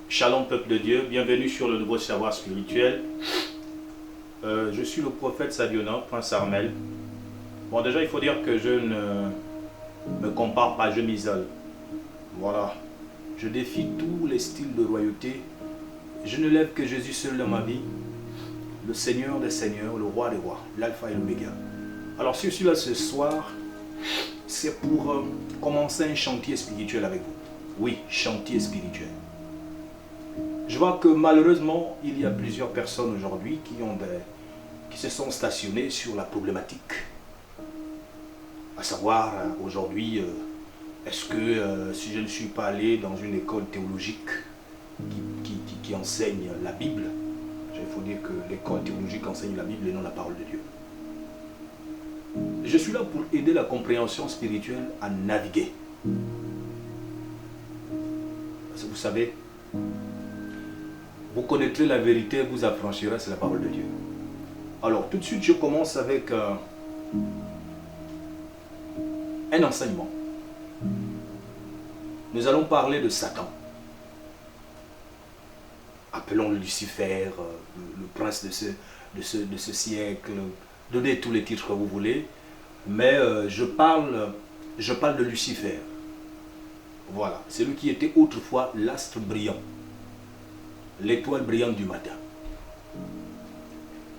Shalom peuple de Dieu, bienvenue sur le nouveau savoir spirituel. Je suis le prophète Sadiona, Prince Armel. Bon, déjà il faut dire que je ne me compare pas, je m'isole. Voilà, je défie tous les styles de royauté. Je ne lève que Jésus seul dans ma vie, le Seigneur des Seigneurs, le Roi des Rois, l'Alpha et l'Oméga. Alors si je suis là ce soir, c'est pour commencer un chantier spirituel avec vous. Oui, chantier spirituel. Je vois que malheureusement, il y a plusieurs personnes aujourd'hui qui se sont stationnées sur la problématique. À savoir, aujourd'hui, est-ce que si je ne suis pas allé dans une école théologique qui enseigne la Bible, il faut dire que l'école théologique enseigne la Bible et non la parole de Dieu. Je suis là pour aider la compréhension spirituelle à naviguer. Parce que vous savez, vous connaîtrez la vérité, vous affranchirez, c'est la parole de Dieu. Alors, tout de suite, je commence avec un enseignement. Nous allons parler de Satan. Appelons-le Lucifer, le prince de ce siècle. Donnez tous les titres que vous voulez. Mais je parle de Lucifer. Voilà, celui qui était autrefois l'astre brillant. L'étoile brillante du matin.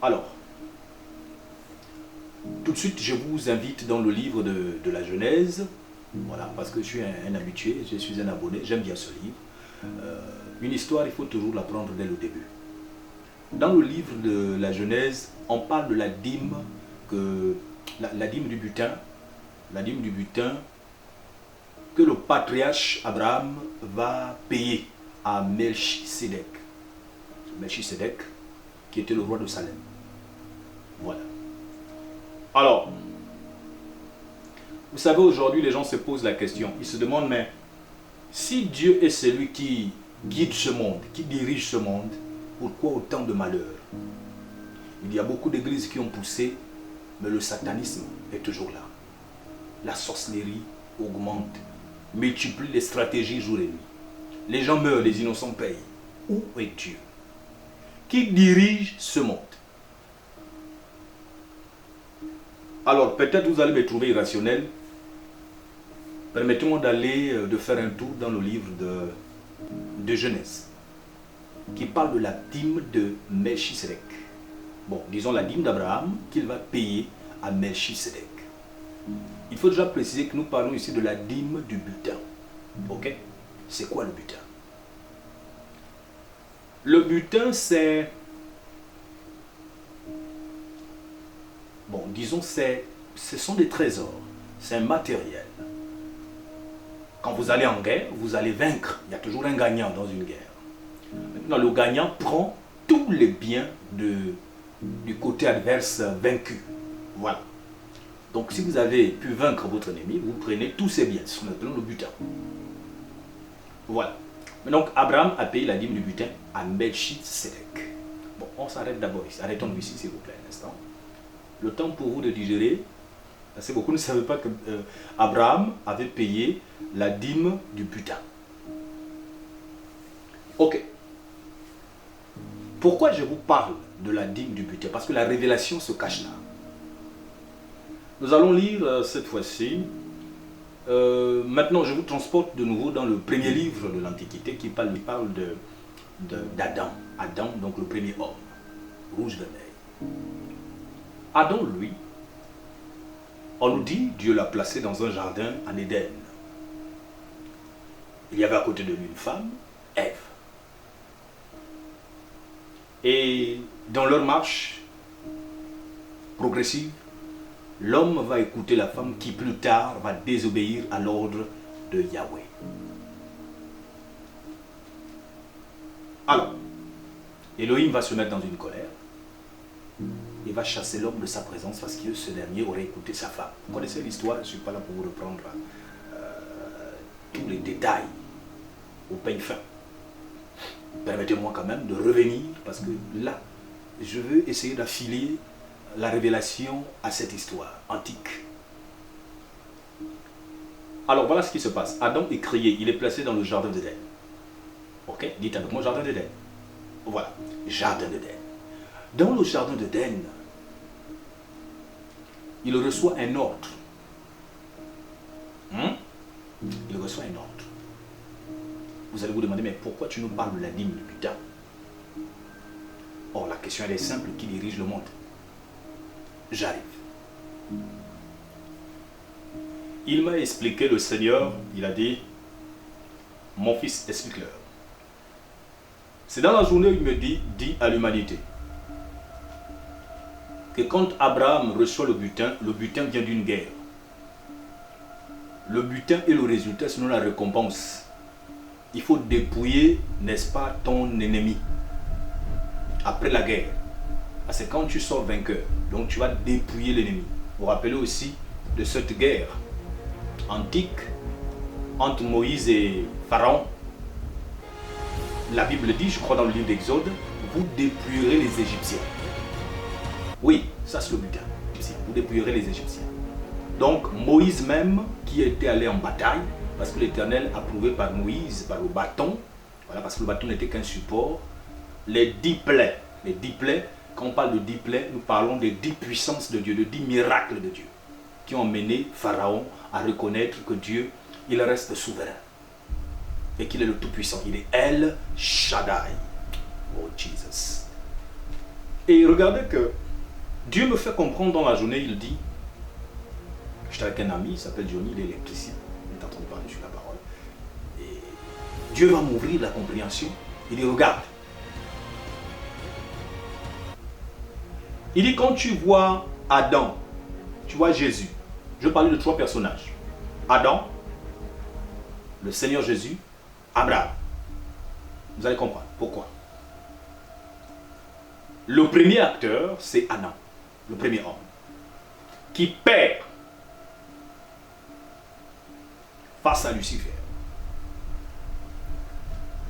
Alors, tout de suite, je vous invite dans le livre de la Genèse. Voilà, parce que je suis un habitué, je suis un abonné, j'aime bien ce livre. Une histoire, il faut toujours la prendre dès le début. Dans le livre de la Genèse, on parle de la dîme, la dîme du butin, que le patriarche Abraham va payer à Melchisédek. Melchisédek, qui était le roi de Salem. Voilà. Alors, vous savez, aujourd'hui, les gens se posent la question. Ils se demandent, mais si Dieu est celui qui guide ce monde, qui dirige ce monde, pourquoi autant de malheurs? Il y a beaucoup d'églises qui ont poussé, mais le satanisme est toujours là. La sorcellerie augmente, multiplie les stratégies jour et nuit. Les gens meurent, les innocents payent. Où est Dieu? Qui dirige ce monde? Alors, peut-être vous allez me trouver irrationnel. Permettez-moi de faire un tour dans le livre de Genèse, qui parle de la dîme de Melchisédek. Bon, disons la dîme d'Abraham qu'il va payer à Melchisédek. Il faut déjà préciser que nous parlons ici de la dîme du butin. Ok? C'est quoi le butin? Le butin, c'est... Bon, disons, ce sont des trésors. C'est un matériel. Quand vous allez en guerre, vous allez vaincre. Il y a toujours un gagnant dans une guerre. Maintenant, le gagnant prend tous les biens du côté adverse vaincu. Voilà. Donc, si vous avez pu vaincre votre ennemi, vous prenez tous ses biens. C'est ce qu'on appelle le butin. Voilà. Mais donc, Abraham a payé la dîme du butin à Melchisédek. Bon, on s'arrête d'abord ici. Arrêtons-nous ici, s'il vous plaît, un instant. Le temps pour vous de digérer. Parce que beaucoup ne savaient pas que Abraham avait payé la dîme du butin. Ok. Pourquoi je vous parle de la dîme du butin? Parce que la révélation se cache là. Nous allons lire cette fois-ci. Maintenant, je vous transporte de nouveau dans le premier livre de l'Antiquité qui parle d'Adam. Adam, donc le premier homme. Rouge de mer. Adam, lui, on nous dit, Dieu l'a placé dans un jardin en Éden. Il y avait à côté de lui une femme, Ève. Et dans leur marche progressive, l'homme va écouter la femme qui plus tard va désobéir à l'ordre de Yahweh. Alors, Elohim va se mettre dans une colère. Il va chasser l'homme de sa présence parce que ce dernier aurait écouté sa femme. Vous connaissez l'histoire, je ne suis pas là pour vous reprendre tous les détails au peigne fin. Permettez-moi quand même de revenir parce que là, je veux essayer d'affiler la révélation à cette histoire antique. Alors voilà ce qui se passe. Adam est créé, il est placé dans le jardin d'Éden. Ok, dites avec moi jardin d'Éden. Voilà, jardin d'Éden. Dans le jardin d'Éden, il reçoit un ordre. Il reçoit un ordre. Vous allez vous demander, mais pourquoi tu nous parles de la dîme du butin? Or, la question elle est simple, qui dirige le monde? J'arrive. Il m'a expliqué, le Seigneur, il a dit, mon fils, explique-leur. C'est dans la journée où il me dit à l'humanité que quand Abraham reçoit le butin vient d'une guerre. Le butin est le résultat, sinon la récompense. Il faut dépouiller, n'est-ce pas, ton ennemi après la guerre. C'est quand tu sors vainqueur. Donc tu vas dépouiller l'ennemi. Vous vous rappelez aussi de cette guerre antique entre Moïse et Pharaon. La Bible dit, je crois dans le livre d'Exode, vous dépouillerez les Égyptiens. Oui, ça c'est le butin. Vous dépouillerez les Égyptiens. Donc Moïse même, qui était allé en bataille, parce que l'Éternel a prouvé par Moïse, par le bâton, voilà, parce que le bâton n'était qu'un support, les 10 plaies, quand on parle de 10 plaies, nous parlons des 10 puissances de Dieu, de 10 miracles de Dieu, qui ont mené Pharaon à reconnaître que Dieu, il reste souverain, et qu'il est le Tout-Puissant, il est El Shaddai. Oh Jesus. Et regardez que Dieu me fait comprendre dans la journée, il dit, j'étais avec un ami, il s'appelle Johnny, il est électricien, il est en train de parler sur la parole. Et Dieu va m'ouvrir la compréhension. Il dit, regarde. Il dit, quand tu vois Adam, tu vois Jésus. Je parlais de 3 personnages. Adam, le Seigneur Jésus, Abraham. Vous allez comprendre pourquoi. Le premier acteur, c'est Adam, le premier homme, qui perd face à Lucifer.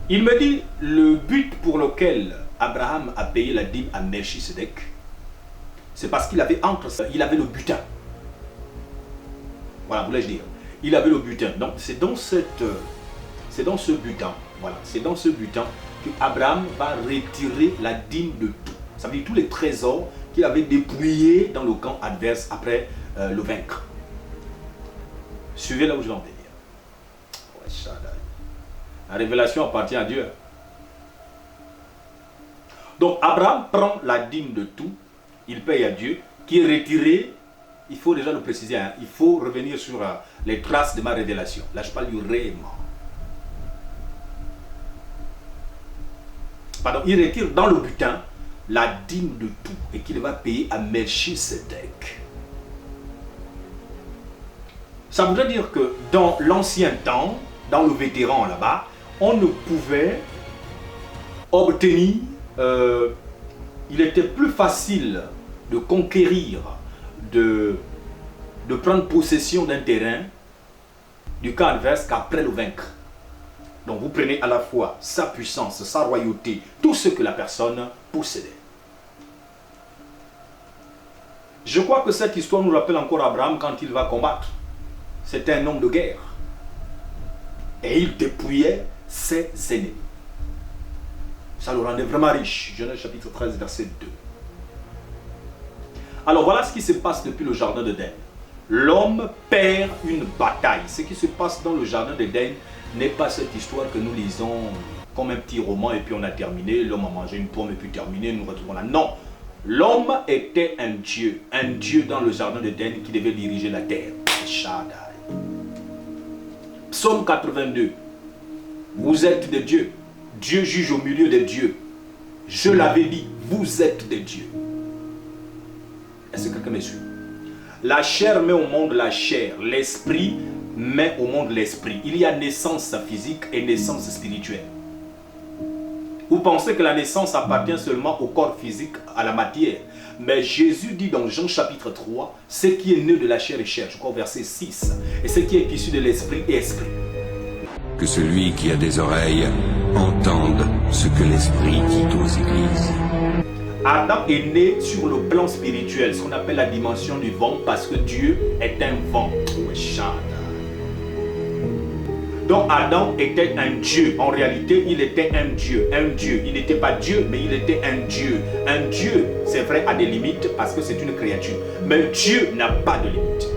Il me dit, le but pour lequel Abraham a payé la dîme à Melchisedec, c'est parce qu'il avait le butin. Voilà, voulais-je dire. Il avait le butin. Donc c'est dans ce butin, voilà, c'est dans ce butin que Abraham va retirer la dîme de tout. Ça veut dire tous les trésors qu'il avait dépouillés dans le camp adverse après le vaincre. Suivez là où je vais en venir. La révélation appartient à Dieu. Donc Abraham prend la dîme de tout, il paye à Dieu, qui est retiré. Il faut déjà le préciser, hein, il faut revenir sur les traces de ma révélation. Là je parle du réellement. Pardon, il retire dans le butin la dîme de tout et qu'il va payer à Melchisedec. Ça voudrait dire que dans l'ancien temps, dans le vétéran là-bas, on ne pouvait obtenir, il était plus facile de conquérir, de prendre possession d'un terrain du camp adverse qu'après le vaincre. Donc vous prenez à la fois sa puissance, sa royauté, tout ce que la personne possédait. Je crois que cette histoire nous rappelle encore Abraham quand il va combattre. C'était un homme de guerre. Et il dépouillait ses ennemis. Ça le rendait vraiment riche. Genèse chapitre 13, verset 2. Alors voilà ce qui se passe depuis le jardin d'Éden. L'homme perd une bataille. Ce qui se passe dans le jardin d'Éden n'est pas cette histoire que nous lisons comme un petit roman et puis on a terminé, l'homme a mangé une pomme et puis terminé, nous retrouvons là. Non, l'homme était un Dieu dans le jardin d'Éden qui devait diriger la terre. Shaddai. Psaume 82. Vous êtes des dieux. Dieu juge au milieu des dieux. Je l'avais dit, vous êtes des dieux. Est-ce que quelqu'un me suit? La chair met au monde la chair, l'esprit met au monde l'esprit. Il y a naissance physique et naissance spirituelle. Vous pensez que la naissance appartient seulement au corps physique, à la matière. Mais Jésus dit dans Jean chapitre 3, ce qui est né de la chair est chair, je crois au verset 6. Et ce qui est issu de l'esprit est esprit. Que celui qui a des oreilles entende ce que l'esprit dit aux églises. Adam est né sur le plan spirituel, ce qu'on appelle la dimension du vent, parce que Dieu est un vent. Donc Donc Adam était un Dieu. En réalité, il était un Dieu. Un Dieu. Il n'était pas Dieu, mais il était un Dieu. Un Dieu, c'est vrai, a des limites parce que c'est une créature. Mais Dieu n'a pas de limites.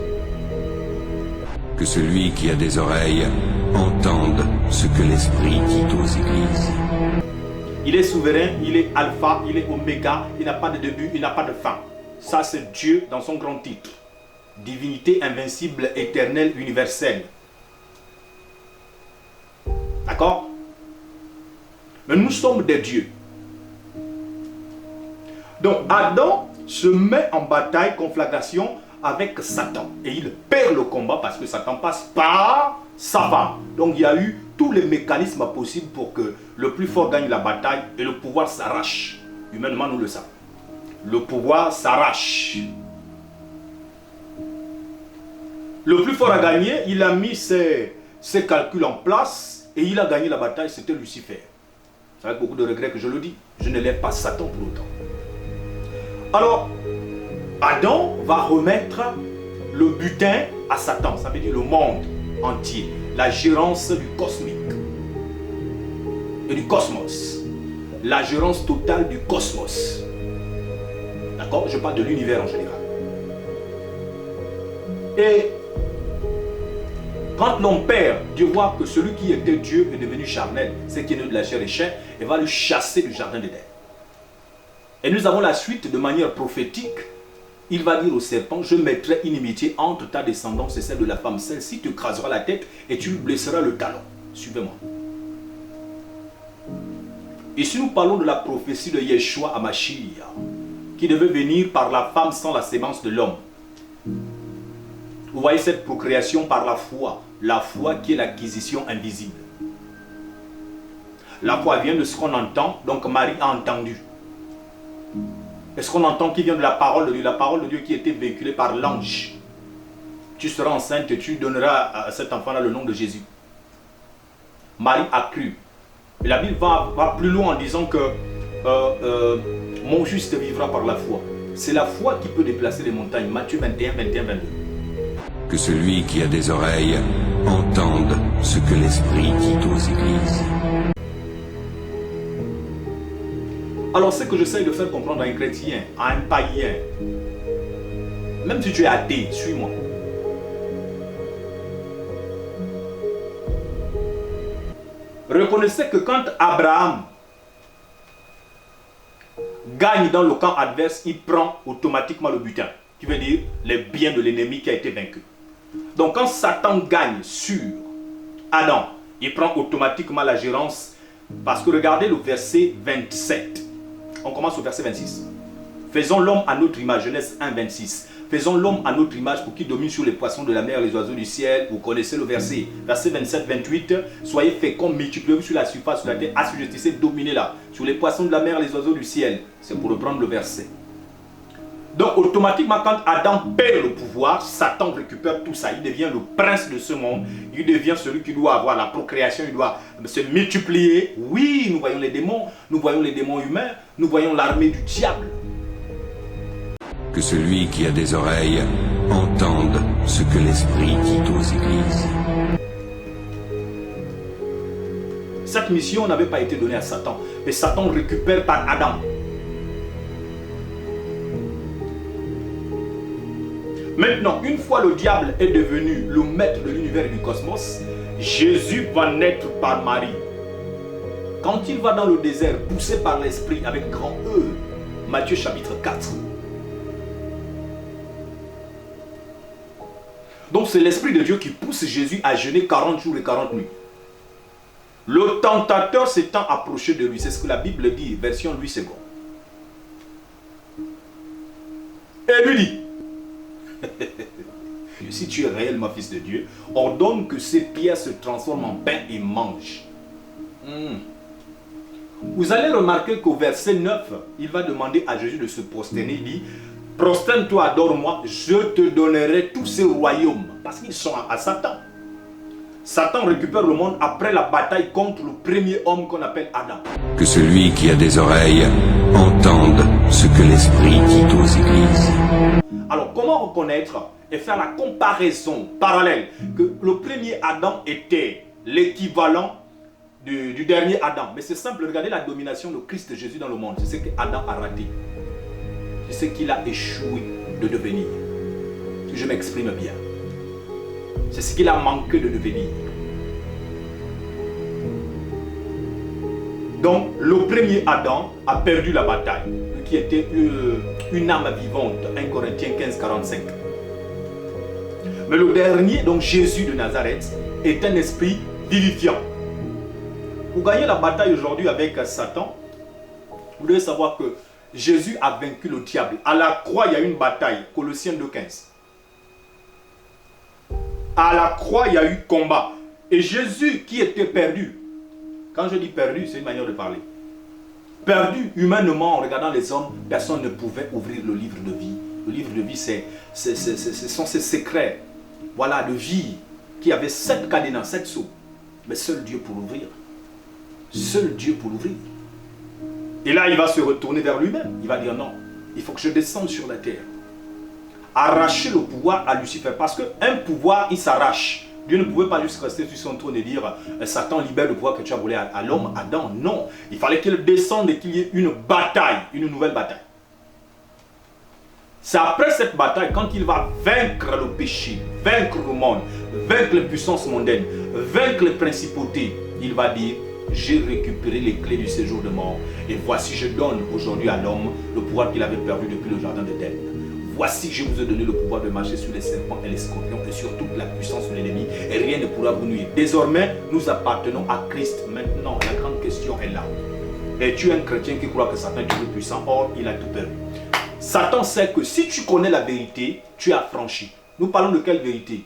Que celui qui a des oreilles entende ce que l'Esprit dit aux églises. Il est souverain, il est alpha, il est oméga, il n'a pas de début, il n'a pas de fin. Ça, c'est Dieu dans son grand titre. Divinité invincible, éternelle, universelle. D'accord? Mais nous sommes des dieux. Donc Adam se met en bataille, conflagration avec Satan. Et il perd le combat parce que Satan passe par sa femme. Donc il y a eu tous les mécanismes possibles pour que le plus fort gagne la bataille et le pouvoir s'arrache. Humainement, nous le savons. Le pouvoir s'arrache. Le plus fort a gagné, il a mis ses calculs en place et il a gagné la bataille, c'était Lucifer. C'est avec beaucoup de regrets que je le dis. Je ne lève pas Satan pour autant. Alors, Adam va remettre le butin à Satan, ça veut dire le monde entier, la gérance du cosmique et du cosmos, la gérance totale du cosmos. D'accord? Je parle de l'univers en général. Et quand l'on perd, Dieu voit que celui qui était Dieu est devenu charnel, c'est qui est né de la chair et chair, et va le chasser du jardin d'Éden. Et nous avons la suite de manière prophétique. Il va dire au serpent, je mettrai inimitié entre ta descendance et celle de la femme. Celle-ci te crasera la tête et tu lui blesseras le talon. Suivez-moi. Ici, nous parlons de la prophétie de Yeshua à Mashiach, qui devait venir par la femme sans la sémence de l'homme. Vous voyez cette procréation par la foi qui est l'acquisition invisible. La foi vient de ce qu'on entend, donc Marie a entendu. Et ce qu'on entend qui vient de la parole de Dieu qui était véhiculée par l'ange. Tu seras enceinte et tu donneras à cet enfant-là le nom de Jésus. Marie a cru. Et la Bible va plus loin en disant que mon juste vivra par la foi. C'est la foi qui peut déplacer les montagnes. Matthieu 21, 21, 22. Que celui qui a des oreilles entende ce que l'Esprit dit aux églises. Alors, ce que j'essaie de faire comprendre à un chrétien, à un païen, même si tu es athée, suis-moi. Reconnaissez que quand Abraham gagne dans le camp adverse, il prend automatiquement le butin, qui veut dire les biens de l'ennemi qui a été vaincu. Donc quand Satan gagne sur Adam, il prend automatiquement la gérance, parce que regardez le verset 27. On commence au verset 26. Faisons l'homme à notre image, Genèse 1, 26. Faisons l'homme à notre image pour qu'il domine sur les poissons de la mer, les oiseaux du ciel. Vous connaissez le verset. Verset 27, 28. Soyez féconds, multipliez-vous sur la surface de la terre, assujettissez, dominez-la. Sur les poissons de la mer, les oiseaux du ciel. C'est pour reprendre le verset. Donc automatiquement, quand Adam perd le pouvoir, Satan récupère tout ça. Il devient le prince de ce monde. Il devient celui qui doit avoir la procréation. Il doit se multiplier. Oui, nous voyons les démons. Nous voyons les démons humains. Nous voyons l'armée du diable. Que celui qui a des oreilles entende ce que l'Esprit dit aux églises. Cette mission n'avait pas été donnée à Satan. Mais Satan récupère par Adam. Maintenant, une fois le diable est devenu le maître de l'univers et du cosmos, Jésus va naître par Marie. Quand il va dans le désert, poussé par l'Esprit avec grand E, Matthieu chapitre 4. Donc c'est l'Esprit de Dieu qui pousse Jésus à jeûner 40 jours et 40 nuits. Le tentateur s'étant approché de lui, c'est ce que la Bible dit, version Louis II. Et lui dit, si tu es réellement fils de Dieu, ordonne que ces pierres se transforment en pain et mangent. Vous allez remarquer qu'au verset 9, il va demander à Jésus de se prosterner. Il dit, prosterne-toi, adore-moi, je te donnerai tous ces royaumes. Parce qu'ils sont à Satan. Satan récupère le monde après la bataille contre le premier homme qu'on appelle Adam. Que celui qui a des oreilles entende ce que l'Esprit dit aux églises. Alors, comment reconnaître et faire la comparaison parallèle que le premier Adam était l'équivalent du dernier Adam. Mais c'est simple, regardez la domination de Christ Jésus dans le monde. C'est ce qu'Adam a raté. C'est ce qu'il a échoué de devenir. Si je m'exprime bien. C'est ce qu'il a manqué de devenir. Donc, le premier Adam a perdu la bataille, qui était une âme vivante, 1 Corinthiens 15, 45. Mais le dernier, donc Jésus de Nazareth, est un esprit vivifiant. Pour gagner la bataille aujourd'hui avec Satan, vous devez savoir que Jésus a vaincu le diable. À la croix, il y a eu une bataille, Colossiens 2, 15. À la croix, il y a eu combat. Et Jésus qui était perdu, quand je dis perdu, c'est une manière de parler. Perdu humainement en regardant les hommes, personne ne pouvait ouvrir le livre de vie. Le livre de vie, ce sont ces secrets, voilà, de vie, qui avait 7 cadenas, 7 sceaux. Mais seul Dieu pour l'ouvrir. Seul Dieu pour l'ouvrir. Et là, il va se retourner vers lui-même. Il va dire non, il faut que je descende sur la terre. Arracher le pouvoir à Lucifer. Parce qu'un pouvoir, il s'arrache. Dieu ne pouvait pas juste rester sur son trône et dire Satan libère le pouvoir que tu as volé à l'homme, Adam. Non, il fallait qu'il descende et qu'il y ait une bataille, une nouvelle bataille. C'est après cette bataille, quand il va vaincre le péché, vaincre le monde, vaincre les puissances mondaines, vaincre les principautés, il va dire j'ai récupéré les clés du séjour de mort et voici je donne aujourd'hui à l'homme le pouvoir qu'il avait perdu depuis le jardin d'Éden. Voici, je vous ai donné le pouvoir de marcher sur les serpents et les scorpions et sur toute la puissance de l'ennemi et rien ne pourra vous nuire. Désormais, nous appartenons à Christ. Maintenant, la grande question est là. Es-tu un chrétien qui croit que Satan est tout puissant? Or, il a tout perdu. Satan sait que si tu connais la vérité, tu es affranchi. Nous parlons de quelle vérité?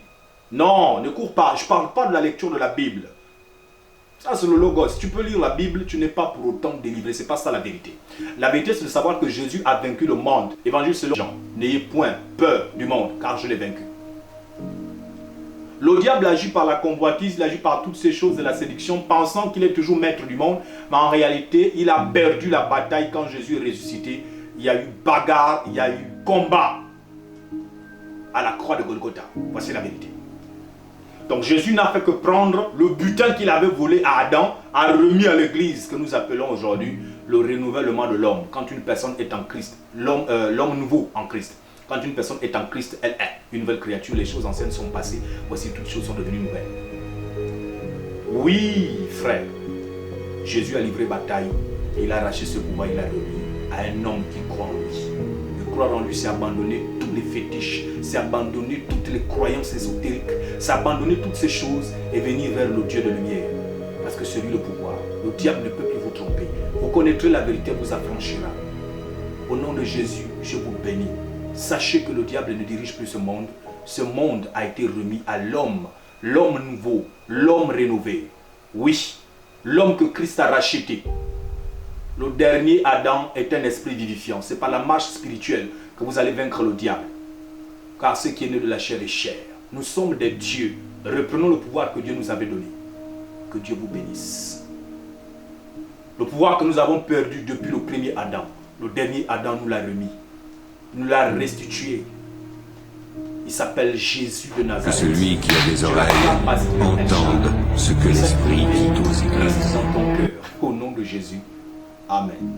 Non, ne cours pas. Je ne parle pas de la lecture de la Bible. Ça, c'est le logos. Tu peux lire la Bible, tu n'es pas pour autant délivré. Ce n'est pas ça la vérité. La vérité, c'est de savoir que Jésus a vaincu le monde. Évangile selon Jean. N'ayez point peur du monde, car je l'ai vaincu. Le diable agit par la convoitise, il agit par toutes ces choses de la séduction, pensant qu'il est toujours maître du monde. Mais en réalité, il a perdu la bataille quand Jésus est ressuscité. Il y a eu bagarre, il y a eu combat à la croix de Golgotha. Voici la vérité. Donc Jésus n'a fait que prendre le butin qu'il avait volé à Adam, a remis à l'église que nous appelons aujourd'hui le renouvellement de l'homme. Quand une personne est en Christ, l'homme nouveau en Christ. Quand une personne est en Christ, elle est une nouvelle créature. Les choses anciennes sont passées. Voici, toutes choses sont devenues nouvelles. Oui, frère. Jésus a livré bataille et il a arraché ce pouvoir, il a remis à un homme qui croit en lui. Et croire en lui, c'est abandonner tous les fétiches, c'est abandonner toutes les croyances ésotériques, c'est abandonner toutes ces choses et venir vers le Dieu de lumière. Parce que c'est lui le pouvoir. Le diable ne peut plus vous tromper. Vous connaîtrez la vérité, vous affranchira. Au nom de Jésus, je vous bénis. Sachez que le diable ne dirige plus ce monde. Ce monde a été remis à l'homme, l'homme nouveau, l'homme rénové. Oui, l'homme que Christ a racheté. Le dernier Adam est un esprit vivifiant. C'est par la marche spirituelle que vous allez vaincre le diable. Car ce qui est né de la chair est chair. Nous sommes des dieux. Reprenons le pouvoir que Dieu nous avait donné. Que Dieu vous bénisse. Le pouvoir que nous avons perdu depuis le premier Adam. Le dernier Adam nous l'a remis. Nous l'a restitué. Il s'appelle Jésus de Nazareth. Que celui qui a des oreilles entende ce que l'Esprit dit aux églises. Dans ton cœur, au nom de Jésus. Amen.